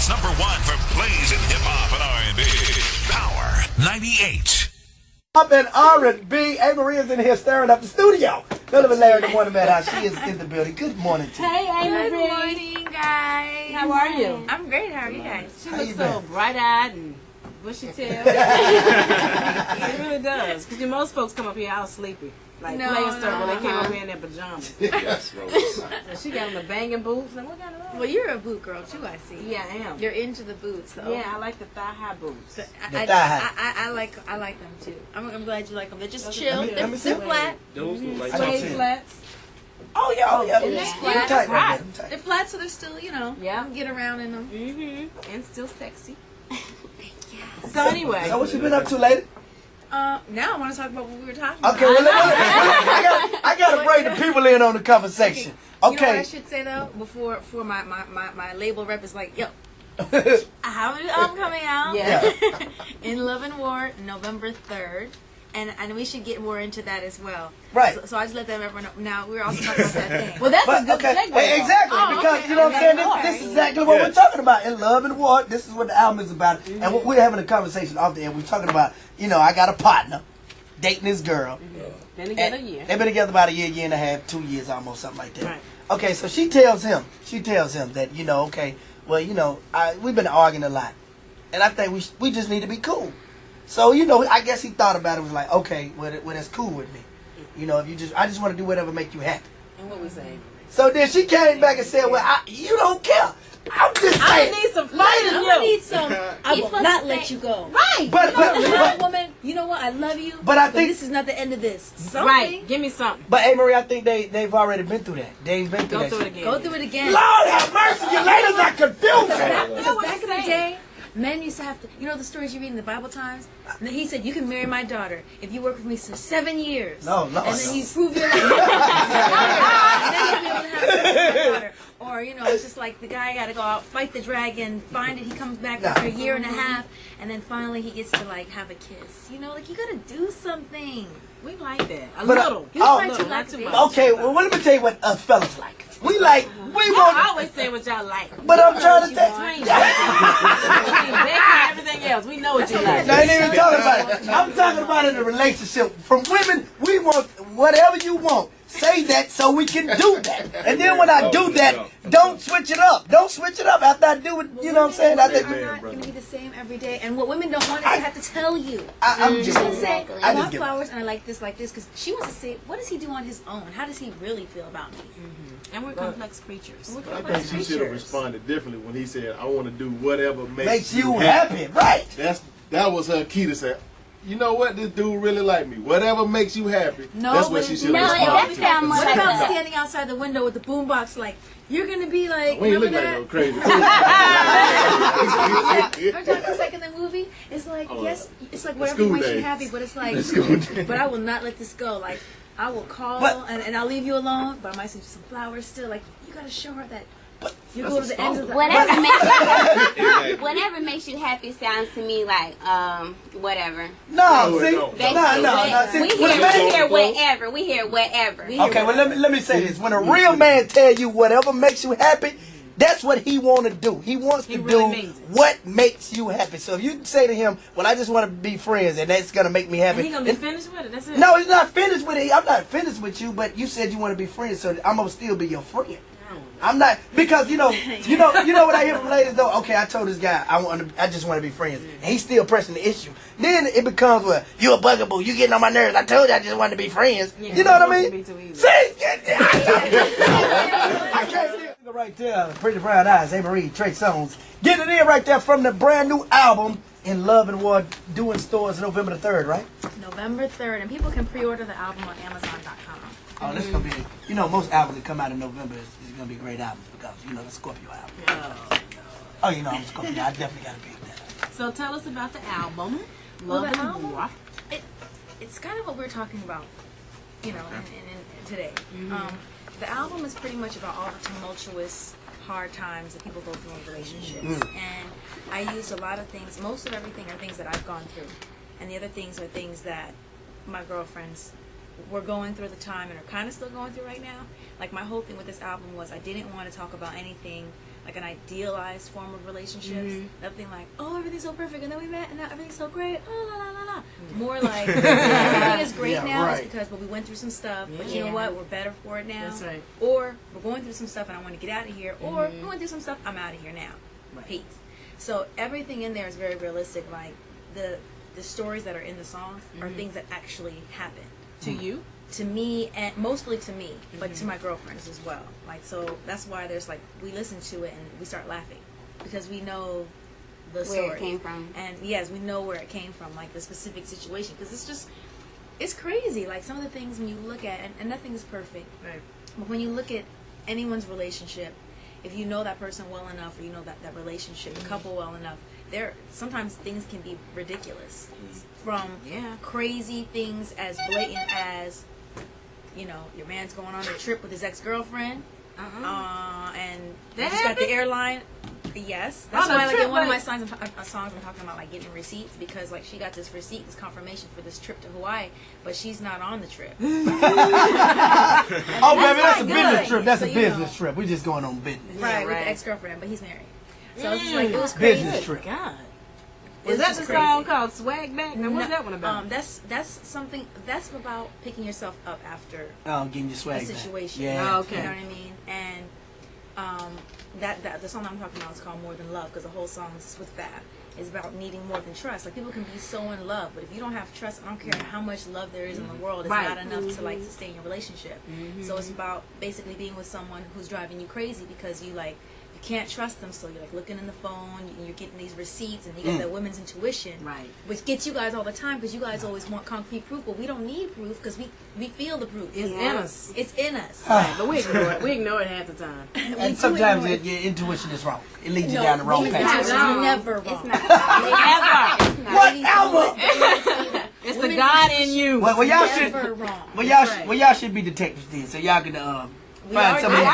America's #1 for Blazin hip hop and R&B. Power 98. Up in R&B, Amerie is in here stirring up the studio. None of Larry, the one in Maddhouse. She is in the building. Good morning to you. Hey, Amerie. Good morning, guys. How are you? I'm great. How are you guys? She How looks you so been? bright-eyed and bushy-tailed. It really does. Because most folks come up here all sleepy. Like playing circle. They came up here in their pajamas. So she got on the banging boots. And what kind of Well, you're a boot girl too. I see. Yeah, I am. You're into the boots, though. Yeah, I like the thigh-high boots. So thigh-high. I like them too. I'm glad you like them. They're just Those are chill. good. Let me see. They're flat. Those look like I don't see Suede it. flats. Oh, yeah. Yeah. Them Yeah. tight right Right. there. Them tight. They're flat, so they're still, you know, Yeah. you can get around in them. Mm-hmm. And still sexy. So anyway. So what you been up to, lady? Now I want to talk about what we were talking Okay, about. well, I got to bring the people in on the conversation. You know what I Okay. should say though? Before my label rep is like, yo, I have an album coming out. Yeah. In Love and War, November 3rd. And we should get more into that as well. Right. So I just let them everyone know. Now, we were also talking about that thing. Well, that's But, a good okay, segue. hey, exactly, Oh, because okay. you know what I'm saying. Okay. This is exactly what we're talking about in Love and War. This is what the album is about, and what we're having a conversation off the air. We're talking about, I got a partner, dating this girl. Been together a And year. they've been together about a year and a half, 2 years almost, something like that. Right. Okay, so she tells him that we've been arguing a lot, and I think we just need to be cool. So I guess he thought about it, was like, okay, well that's cool with me. I just want to do whatever make you happy. And what we saying? So then she came back and said, well, you don't care. I'm just I saying. need some fighting I'm you. gonna need some. I He's will supposed not to let say- you go. Right. But Woman, you know what? I love you. But I think- this is not the end of this. Something. Right. Give me something. Amerie, I think they've already been through that. They've been through Go that. through it shit. again. Go through it again. Lord have mercy, you ladies are confusing. Because back in the day, men used to have to, the stories you read in the Bible times? And then he said, you can marry my daughter if you work with me for 7 years. No, And then no. you prove your life. And then you'll be able to have sex with my daughter. Or, it's just like the guy got to go out, fight the dragon, find it, he comes back after a year and a half, and then finally he gets to, have a kiss. You got to do something. We like that. A But, little. You oh, fight little, you not like too it. much. Okay, well, let me tell you what us fellas like. We I want, always say what y'all like. but I'm trying to tell Between Becky and everything else, we know what you like. I ain't even talking about it. I'm talking about in a relationship. From women, we want whatever you want. Say that so we can do that. And then when I do that, don't switch it up. Don't switch it up after I do it. You know what I'm saying? Women are not going to be the same every day. And what women don't want is to have to tell you. I'm She's just going to say, I I just want give flowers and I like this, because she wants to say, what does he do on his own? How does he really feel about me? And we're complex creatures. I think she should have responded differently when he said, "I want to do whatever makes you happy, right? That was her key to say, you know what, this dude really like me. Whatever makes you happy. No, that's what but she should no, have that responded to. sound more What like about a- standing outside the window with the boombox like, you're going to be like, We ain't remember look like that? no crazy. Remember it's like in the movie? It's like, Oh, yes, it's like the whatever school makes you days. happy, but it's like, The school days. but I will not let this go. Like, I will call But- and I'll leave you alone, but I might send you some flowers still. Like, you got to show her that you go to the ends of the Whatever makes you happy, whatever makes you happy sounds to me like whatever. No, see, no. no. See, We when a man- hear whatever. We hear whatever. Okay, well let me say this: when a real man tell you whatever makes you happy, that's what he want to do. He wants to really do means it. what makes you happy. So if you say to him, "Well, I just want to be friends," and that's gonna make me And happy, he gonna be finished with it. That's it. no, he's not finished with it. I'm not finished with you, but you said you want to be friends, so I'm gonna still be your friend. I'm not, because you know what I hear from ladies though. Okay, I told this guy I just want to be friends, and he's still pressing the issue. Then it becomes, well, you a bugaboo, you getting on my nerves. I told you I just wanted to be friends. Yeah, You know what I it mean? won't be too easy. See, I can't see it. Right there, Pretty Brown Eyes, Amerie, Trey Songz, getting it in right there from the brand new album In Love and War, due in stores November the 3rd, right? November 3rd, and people can pre-order the album on Amazon.com. Oh, this is gonna be, most albums that come out in November is gonna be great albums because the Scorpio album. Oh, I'm Scorpio. I definitely gotta pick that. So tell us about the album. Well, Love the and album- War. It's kind of what we're talking about, in today. The album is pretty much about all the tumultuous, hard times that people go through in relationships. And I used a lot of things, most of everything are things that I've gone through. And the other things are things that my girlfriends were going through at the time and are kind of still going through right now. Like, my whole thing with this album was I didn't want to talk about anything like an idealized form of relationships. Nothing like, oh, everything's so perfect, and then we met, and now everything's so great. Oh, la la la la. More like everything is great now. It's because we went through some stuff, but you know what? We're better for it now. That's right. Or we're going through some stuff, and I want to get out of here. Or we went through some stuff. I'm out of here now. Peace. So everything in there is very realistic. Like the stories that are in the songs are things that actually happen to you, to me, and mostly to me, but to my girlfriends as well. Like, so that's why there's like, we listen to it and we start laughing because we know the story. Where it came from. And yes, we know where it came from, like the specific situation, because it's crazy. Like some of the things when you look at, and nothing is perfect, right? But when you look at anyone's relationship, if you know that person well enough, or you know that relationship, the couple well enough, sometimes things can be ridiculous. From crazy things as blatant as, you know, your man's going on a trip with his ex-girlfriend, and they just got the airline. Yes, that's why, like, in one of my songs I'm talking about, like, getting receipts, because, like, she got this receipt, this confirmation for this trip to Hawaii, but she's not on the trip. Oh, baby, that's a business trip. That's a business trip. We're just going on business. Right, with the ex-girlfriend, but he's married. So it's just like, it was crazy. Business trip. God. Was that the song called Swag Back? Now, what's that one about? That's something, that's about picking yourself up after getting your swag a situation. Back. Yeah. Okay. You know what I mean? And the song I'm talking about is called More Than Love, because the whole song is with Fab. It's about needing more than trust. Like, people can be so in love, but if you don't have trust, I don't care how much love there is in the world, it's not enough to, like, sustain your relationship. So it's about basically being with someone who's driving you crazy because you, like, you can't trust them, so you're like looking in the phone, and you're getting these receipts, and you get that women's intuition, which gets you guys all the time because you guys always want concrete proof, but we don't need proof because we feel the proof. It's in us. It's in us. Right, but we ignore it. We ignore it half the time. And sometimes your intuition is wrong. It leads you down the wrong path. It's never wrong. It's not. Whatever. It's the God in you. Well, y'all never wrong. Well, y'all should be detectives then, so y'all can find some of these.